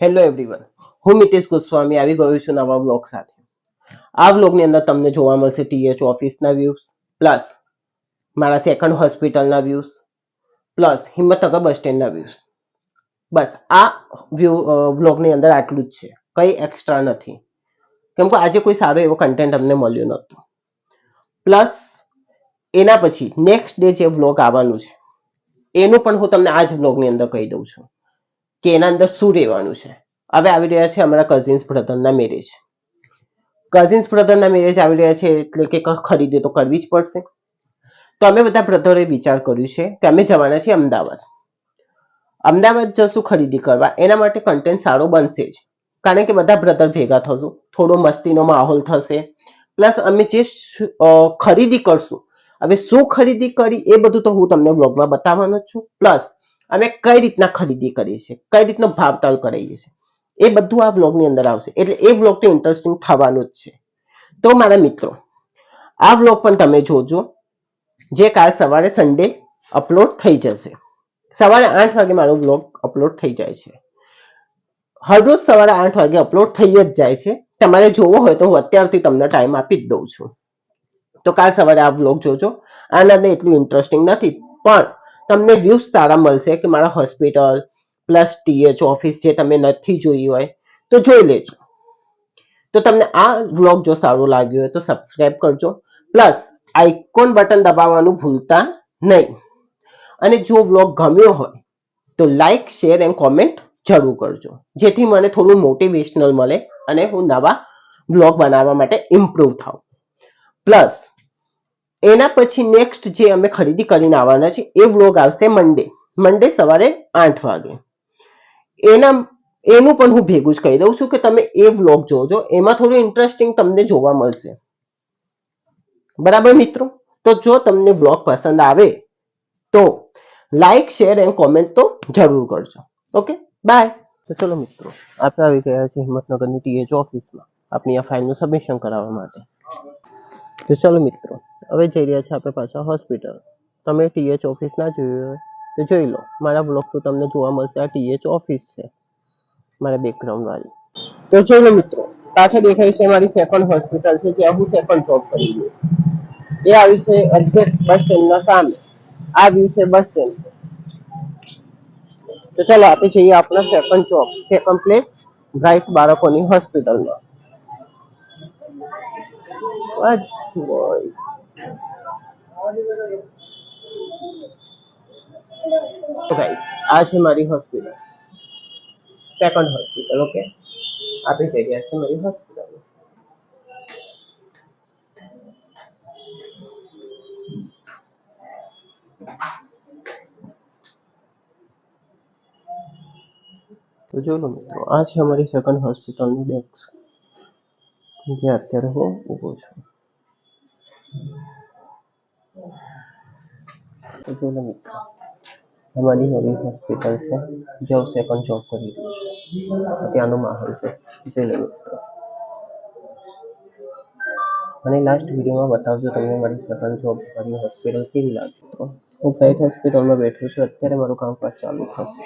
Hello everyone, હું મિતેશ ગોસ્વામી આવી ગયો છું નવા બ્લોગ સાથે. આ બ્લોગની અંદર તમને જોવા મળશે ટીએચ ઓફિસના વ્યૂઝ, પ્લસ મારા સેકન્ડ હોસ્પિટલના વ્યૂઝ, પ્લસ હિંમતનગર બસ સ્ટેન્ડના વ્યૂઝ. બસ આ બ્લોગની અંદર આટલું જ છે, કંઈ એક્સ્ટ્રા નથી, કેમ કે આજે કોઈ સારો એવો કન્ટેન્ટ અમને મળ્યો નહોતો. પ્લસ એના પછી નેક્સ્ટ ડે જે બ્લોગ આવવાનું છે એનું પણ હું તમને આ જ બ્લોગની અંદર કહી દઉં છું કે એના અંદર શું રહેવાનું છે. હવે આવી રહ્યા છે અમારા કઝિન્સ બ્રધરના મેરેજ. કઝિન્સ બ્રધરના મેરેજ આવી રહ્યા છે એટલે કે ખરીદી તો કરવી જ પડશે. તો અમે બધા બ્રધરોએ વિચાર કર્યું છે કે અમે જવાના છીએ અમદાવાદ. અમદાવાદ જશું ખરીદી કરવા, એના માટે કન્ટેન્ટ સારો બનશે જ, કારણ કે બધા બ્રધર ભેગા થશું, થોડો મસ્તીનો માહોલ થશે. પ્લસ અમે જે ખરીદી કરશું, હવે શું ખરીદી કરી એ બધું તો હું તમને બ્લોગમાં બતાવવાનો જ છું. પ્લસ અમે કઈ રીતના ખરીદી કરીએ છીએ, કઈ રીતનો ભાવતાલ કરીએ છીએ, એ બધું આ બ્લોગની અંદર આવશે. એટલે એ બ્લોગ તો ઇન્ટરેસ્ટિંગ થવાનું જ છે. તો મારા મિત્રો, આ બ્લોગ પણ તમે જોજો, જે કાલ સવારે સન્ડે અપલોડ થઈ જશે. સવારે 8 વાગે મારો બ્લોગ અપલોડ થઈ જાય છે. હરરોજ સવારે 8 વાગે અપલોડ થઈ જ જાય છે. તમારે જોવો હોય તો હું અત્યારથી તમને ટાઈમ આપી જ દઉં છું. તો કાલ સવારે આ બ્લોગ જોજો. આના એટલું ઇન્ટરેસ્ટિંગ નથી, પણ તમને વ્યૂઝ સારા મળશે કે મારા હોસ્પિટલ પ્લસ ટીએચ ઓફિસ જે તમે નથી જોઈ હોય તો જોઈ લેજો. તો તમને આ બ્લોગ જો સારો લાગ્યો હોય તો સબસ્ક્રાઇબ કરજો, પ્લસ આઇકોન બટન દબાવવાનું ભૂલતા નહીં. અને જો બ્લોગ ગમ્યો હોય તો લાઈક, શેર એન્ડ કોમેન્ટ જરૂર કરજો, જેથી મને થોડું મોટિવેશનલ મળે અને હું નવા બ્લોગ બનાવવા માટે ઇમ્પ્રૂવ થાઉં. પ્લસ એના પછી નેક્સ્ટ જે અમે ખરીદી કરીને આવવાના છે એ બ્લોગ આવશે મંડે સવારે 8 વાગે. એનું પણ હું ભેગું જ કહી દઉં છું કે તમે એ બ્લોગ જોજો, એમાં થોડું ઇન્ટરેસ્ટિંગ તમને જોવા મળશે. બરાબર મિત્રો? તો જો તમને બ્લોગ પસંદ આવે તો લાઈક, શેર એન્ડ કોમેન્ટ તો જરૂર કરજો. Okay, bye. તો ચલો મિત્રો, આપણે આવી ગયા છે હિંમતનગરની ટીએચ ઓફિસમાં આપણી આ ફાઇલનું સબમિશન કરાવવા માટે. તો ચલો મિત્રો, હવે જઈ રહ્યા છે આપણે પાછા હોસ્પિટલ. તમે ટીએચ ઓફિસ ના જોયું હોય તો જોઈ લો. મારા બ્લોગ તો તમને જોવા મળશે. આ ટીએચ ઓફિસ છે મારા બેકગ્રાઉન્ડ વાળી. તો જોઈ લો મિત્રો, પાછળ દેખાય છે મારી સેકન્ડ હોસ્પિટલ છે, જ્યાં હું સેકન્ડ જોબ કરી રહ્યો છું. એ આવી છે એક્ઝેક્ટ બસ સ્ટેન્ડના સામે. આ વ્યૂ છે બસ સ્ટેન્ડ. તો ચાલો આપણે જઈએ આપણા second job, second place, bright બાળકોની હોસ્પિટલમાં. આ છે મારી હોસ્પિટલ, સેકન્ડ હોસ્પિટલ. ઓકે, આપણે જઈ રહ્યા છે મારી હોસ્પિટલ. તો જો લો મિત્રો, આ છે અમારી સેકન્ડ હોસ્પિટલનું ડેસ્ક, જ્યાં અત્યારે હું ઊભો છું. તો જો લો મિત્રો, અમારી નવી હોસ્પિટલ છે, જો સેકન્ડ જોબ કરી રહ્યો છું. ત્યાંનો માહોલ છે, જોઈ લો મિત્રો. મને લાસ્ટ વિડીયોમાં બતાવજો તમને મારી સેકન્ડ જોબ મારી હોસ્પિટલ કેવી લાગી. તો હું પ્રાઇવેટ હોસ્પિટલમાં બેઠો છું, અત્યારે મારું કામકાજ ચાલુ થશે.